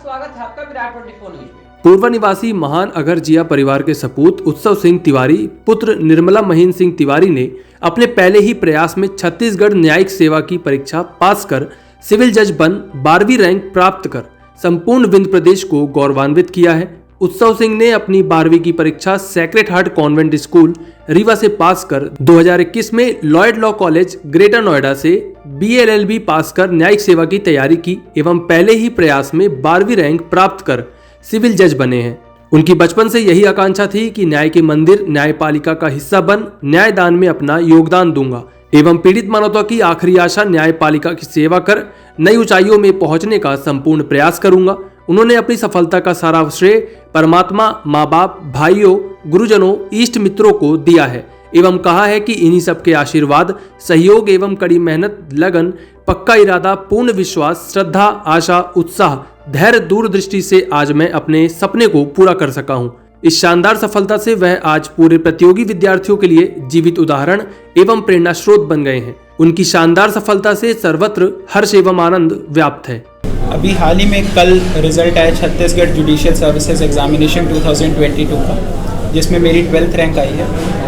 स्वागत है आपका विराट 24 न्यूज में। पूर्व निवासी महान अघरजिया परिवार के सपूत उत्सव सिंह तिवारी पुत्र निर्मला महीन सिंह तिवारी ने अपने पहले ही प्रयास में छत्तीसगढ़ न्यायिक सेवा की परीक्षा पास कर सिविल जज बन 12वीं रैंक प्राप्त कर संपूर्ण विंध्य प्रदेश को गौरवान्वित किया है। उत्सव सिंह ने अपनी 12वीं की परीक्षा sacred Heart Convent School Rewa से पास कर 2021 में Lloyd Law College Greater Noida से BLLB पास कर न्यायिक सेवा की तैयारी की एवं पहले ही प्रयास में 12वीं रैंक प्राप्त कर सिविल जज बने हैं। उनकी बचपन से यही आकांक्षा थी कि न्याय के मंदिर न्यायपालिका का हिस्सा बन न्यायदान में अपना योगदान दूंगा एवं पीड़ित मानवता की आखिरी आशा न्यायपालिका की सेवा कर नई ऊंचाइयों में पहुंचने का संपूर्ण प्रयास करूंगा। उन्होंने अपनी सफलता का सारा श्रेय परमात्मा, माँ बाप, भाइयों, गुरुजनों, इष्ट मित्रों को दिया है एवं कहा है कि इन्हीं सबके आशीर्वाद, सहयोग एवं कड़ी मेहनत, लगन, पक्का इरादा, पूर्ण विश्वास, श्रद्धा, आशा, उत्साह, धैर्य, दूरदृष्टि से आज मैं अपने सपने को पूरा कर सका हूँ। इस शानदार सफलता से वह आज पूरे प्रतियोगी विद्यार्थियों के लिए जीवित उदाहरण एवं प्रेरणा स्रोत बन गए हैं। उनकी शानदार सफलता से सर्वत्र हर्ष एवं आनंद व्याप्त है। अभी हाल ही में कल रिजल्ट आया छत्तीसगढ़ जुडिशियल सर्विसेज एग्जामिनेशन 2022 का, जिसमें मेरी 12th रैंक आई है।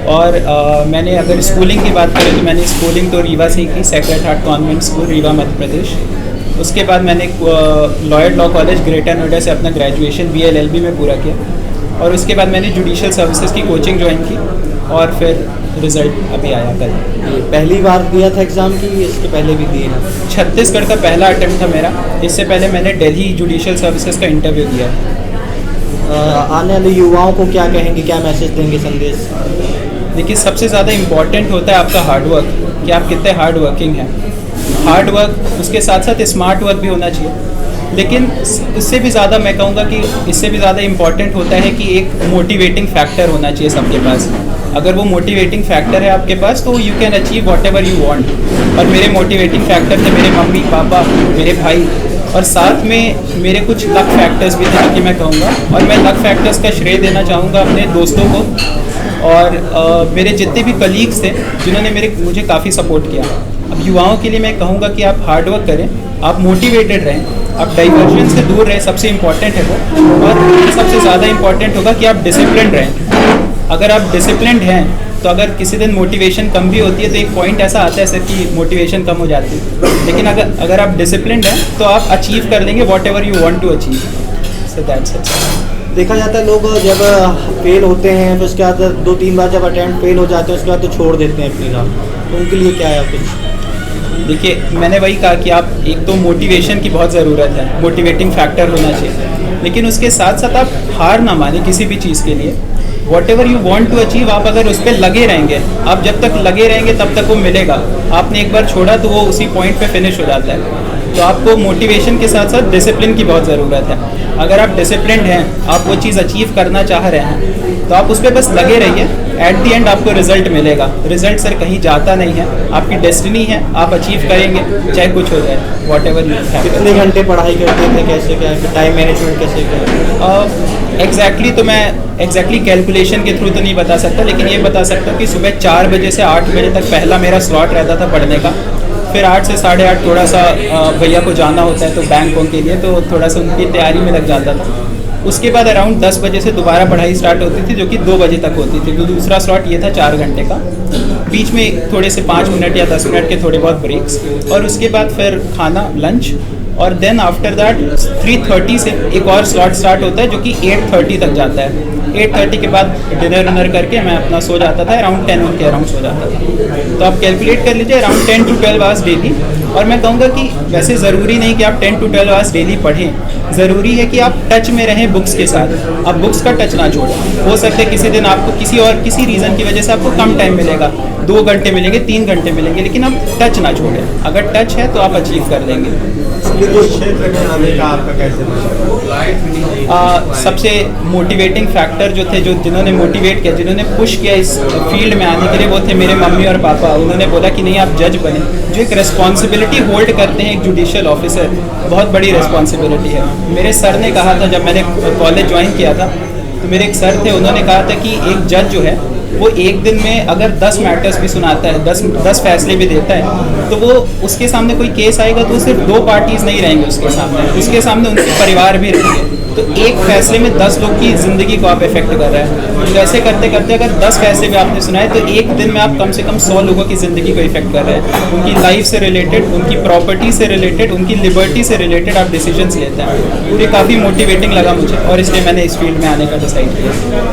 और मैंने अगर स्कूलिंग की बात करें तो मैंने स्कूलिंग तो रीवा से ही की, Sacred Heart Convent School Rewa Madhya Pradesh. उसके बाद मैंने Lloyd Law College Greater Noida से अपना ग्रेजुएशन BLLB में पूरा किया और उसके बाद मैंने जुडिशियल सर्विसेज की कोचिंग ज्वाइन की और फिर रिजल्ट अभी आया कल। पहली बार दिया था एग्ज़ाम की, इसके पहले भी दिए हैं? छत्तीसगढ़ का पहला अटेम्प्ट था मेरा। इससे पहले मैंने दिल्ली जुडिशियल सर्विसेज का इंटरव्यू दिया है। आने वाले युवाओं को क्या कहेंगे, क्या मैसेज देंगे, संदेश? देखिए, सबसे ज़्यादा इम्पॉर्टेंट होता है आपका हार्डवर्क, कि आप कितने हार्ड वर्किंग हैं। हार्ड वर्क, उसके साथ साथ स्मार्ट वर्क भी होना चाहिए, लेकिन इससे भी ज़्यादा मैं कहूँगा कि इससे भी ज़्यादा इम्पॉर्टेंट होता है कि एक मोटिवेटिंग फैक्टर होना चाहिए सबके पास। अगर वो मोटिवेटिंग फैक्टर है आपके पास तो you can achieve what ever you want. और मेरे मोटिवेटिंग फैक्टर थे मेरे मम्मी पापा, मेरे भाई, और साथ में मेरे कुछ लक फैक्टर्स भी थे कि मैं कहूँगा। और मैं लक फैक्टर्स का श्रेय देना चाहूँगा अपने दोस्तों को और मेरे जितने भी कलीग्स थे जिन्होंने मुझे काफ़ी सपोर्ट किया। अब युवाओं के लिए मैं कहूँगा कि आप हार्डवर्क करें, आप मोटिवेटेड रहें, आप डाइवर्जन से दूर रहें, सबसे इम्पॉर्टेंट है वो। और सबसे ज़्यादा इम्पॉर्टेंट होगा कि आप डिसिप्लिन रहें। अगर आप डिसिप्लिन्ड हैं तो अगर किसी दिन मोटिवेशन कम भी होती है तो एक पॉइंट ऐसा आता है सर कि मोटिवेशन कम हो जाती है, लेकिन अगर आप डिसिप्लिन्ड हैं तो आप अचीव कर लेंगे whatever you want to achieve. So that's it. देखा जाता है लोग जब फेल होते हैं तो उसके बाद 2-3 बार जब अटेम्प्ट फेल हो जाते हैं उसके बाद तो छोड़ देते हैं अपनी राह, तो उनके लिए क्या है कुछ? देखिए, मैंने वही कहा कि आप एक तो मोटिवेशन की बहुत ज़रूरत है, मोटिवेटिंग फैक्टर होना चाहिए, लेकिन उसके साथ साथ आप हार ना माने किसी भी चीज़ के लिए। Whatever you want to achieve, आप अगर उस पर लगे रहेंगे, आप जब तक लगे रहेंगे तब तक वो मिलेगा। आपने एक बार छोड़ा तो वो उसी पॉइंट पे फिनिश हो जाता है। तो आपको मोटिवेशन के साथ साथ डिसिप्लिन की बहुत ज़रूरत है। अगर आप डिसिप्लिन्ड हैं, आप वो चीज़ अचीव करना चाह रहे हैं, तो आप उस पर बस लगे रहिए। एट दी एंड आपको रिजल्ट मिलेगा। रिजल्ट सर कहीं जाता नहीं है, आपकी डेस्टिनी है, आप अचीव करेंगे चाहे कुछ हो जाए, वॉट एवर यू। कितने घंटे पढ़ाई करते थे, कैसे क्या टाइम मैनेजमेंट कैसे क्या? एग्जैक्टली तो मैं एग्जैक्टली कैलकुलेशन के थ्रू तो नहीं बता सकता, लेकिन ये बता सकता हूँ कि सुबह 4 बजे से 8 बजे तक पहला मेरा स्लॉट रहता था पढ़ने का। फिर 8 से 8:30 थोड़ा सा भैया को जाना होता है तो बैंकों के लिए, तो थोड़ा सा उनकी तैयारी में लग जाता था। उसके बाद अराउंड 10 बजे से दोबारा पढ़ाई स्टार्ट होती थी, जो कि 2 बजे तक होती थी। तो दूसरा स्लॉट ये था 4 घंटे का, बीच में थोड़े से 5 मिनट या 10 मिनट के थोड़े बहुत ब्रेक्स, और उसके बाद फिर खाना, लंच, और देन आफ्टर दैट 3:30 से एक और स्लॉट स्टार्ट होता है जो कि 8:30 तक जाता है। 8:30 के बाद डिनर करके मैं अपना सो जाता था, अराउंड 10 के अराउंड सो जाता था। तो आप कैलकुलेट कर लीजिए, अराउंड 10 to 12 आवर्स डेली। और मैं कहूँगा कि वैसे ज़रूरी नहीं कि आप 10 to 12 आवर्स डेली पढ़ें, ज़रूरी है कि आप टच में रहें बुक्स के साथ। आप बुक्स का टच ना छोड़ें। हो सकता है किसी दिन आपको किसी रीज़न की वजह से आपको कम टाइम मिलेगा, 2 घंटे मिलेंगे, 3 घंटे मिलेंगे, लेकिन आप टच ना छोड़ें। अगर टच है तो आप अचीव कर लेंगे। सबसे मोटिवेटिंग फैक्टर जो थे, जिन्होंने मोटिवेट किया, जिन्होंने पुश किया इस फील्ड में आने के लिए, वो थे मेरे मम्मी और पापा। उन्होंने बोला कि नहीं, आप जज बने। जो एक रिस्पॉन्सिबिलिटी होल्ड करते हैं एक जुडिशियल ऑफिसर, बहुत बड़ी रिस्पॉन्सिबिलिटी है। मेरे सर ने कहा था जब मैंने कॉलेज ज्वाइन किया था, तो मेरे एक सर थे, उन्होंने कहा था कि एक जज जो है वो एक दिन में अगर 10 मैटर्स भी सुनाता है, 10 फैसले भी देता है, तो वो उसके सामने कोई केस आएगा तो सिर्फ 2 पार्टीज नहीं रहेंगे उसके सामने उनके परिवार भी रहेंगे। तो एक फैसले में 10 लोग की ज़िंदगी को आप इफेक्ट कर रहे हैं। तो ऐसे करते करते अगर 10 फैसले भी आपने सुनाए तो एक दिन में आप कम से कम 100 लोगों की ज़िंदगी को इफेक्ट कर रहे हैं। उनकी लाइफ से रिलेटेड, उनकी प्रॉपर्टी से रिलेटेड, उनकी लिबर्टी से रिलेटेड आप डिसीजंस लेते हैं। तो ये काफ़ी मोटिवेटिंग लगा मुझे और इसलिए मैंने इस फील्ड में आने का डिसाइड किया।